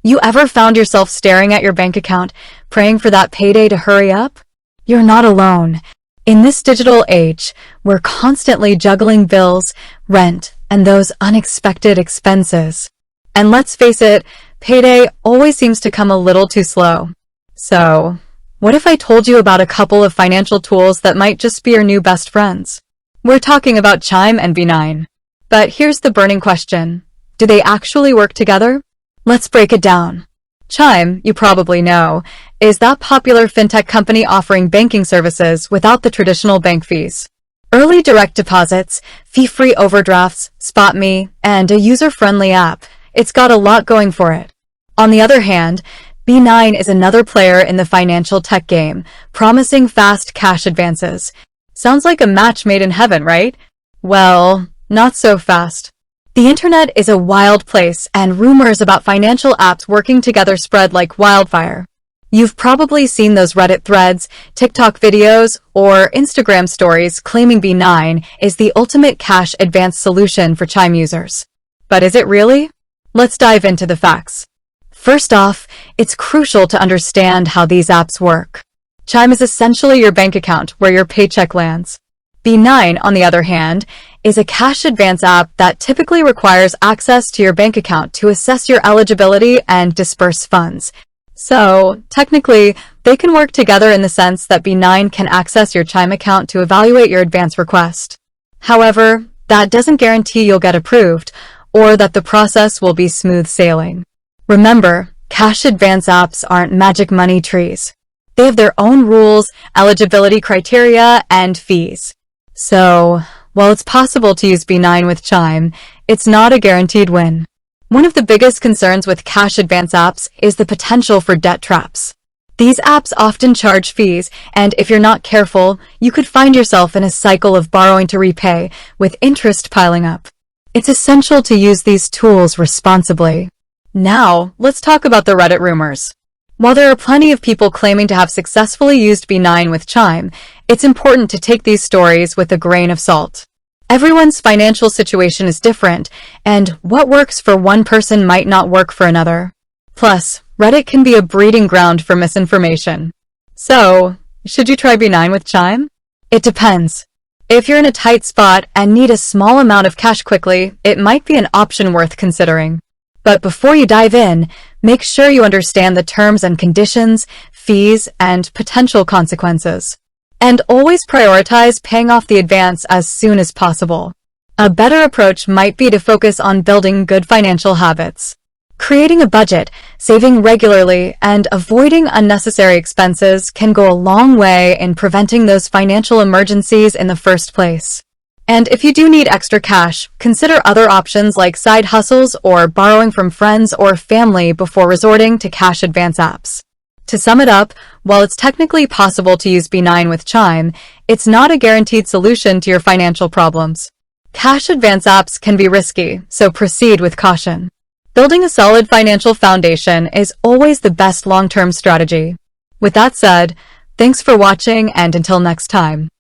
You ever found yourself staring at your bank account, praying for that payday to hurry up? You're not alone. In this digital age, we're constantly juggling bills, rent, and those unexpected expenses. And let's face it, payday always seems to come a little too slow. So, what if I told you about a couple of financial tools that might just be your new best friends? We're talking about Chime and B9. But here's the burning question. Do they actually work together? Let's break it down. Chime, you probably know, is that popular fintech company offering banking services without the traditional bank fees. Early direct deposits, fee-free overdrafts, SpotMe, and a user-friendly app. It's got a lot going for it. On the other hand, B9 is another player in the financial tech game, promising fast cash advances. Sounds like a match made in heaven, right? Well, not so fast. The internet is a wild place, and rumors about financial apps working together spread like wildfire. You've probably seen those Reddit threads, TikTok videos, or Instagram stories claiming B9 is the ultimate cash advance solution for Chime users. But is it really? Let's dive into the facts. First off, it's crucial to understand how these apps work. Chime is essentially your bank account where your paycheck lands. B9, on the other hand, is a cash advance app that typically requires access to your bank account to assess your eligibility and disperse funds. So, technically, they can work together in the sense that B9 can access your Chime account to evaluate your advance request. However, that doesn't guarantee you'll get approved, or that the process will be smooth sailing. Remember, cash advance apps aren't magic money trees. They have their own rules, eligibility criteria, and fees. So, while it's possible to use B9 with Chime, it's not a guaranteed win. One of the biggest concerns with cash advance apps is the potential for debt traps. These apps often charge fees, and if you're not careful, you could find yourself in a cycle of borrowing to repay, with interest piling up. It's essential to use these tools responsibly. Now, let's talk about the Reddit rumors. While there are plenty of people claiming to have successfully used B9 with Chime, it's important to take these stories with a grain of salt. Everyone's financial situation is different, and what works for one person might not work for another. Plus, Reddit can be a breeding ground for misinformation. So, should you try B9 with Chime? It depends. If you're in a tight spot and need a small amount of cash quickly, it might be an option worth considering. But before you dive in, make sure you understand the terms and conditions, fees, and potential consequences. And always prioritize paying off the advance as soon as possible. A better approach might be to focus on building good financial habits. Creating a budget, saving regularly, and avoiding unnecessary expenses can go a long way in preventing those financial emergencies in the first place. And if you do need extra cash, consider other options like side hustles or borrowing from friends or family before resorting to cash advance apps. To sum it up, while it's technically possible to use B9 with Chime, it's not a guaranteed solution to your financial problems. Cash advance apps can be risky, so proceed with caution. Building a solid financial foundation is always the best long-term strategy. With that said, thanks for watching, and until next time.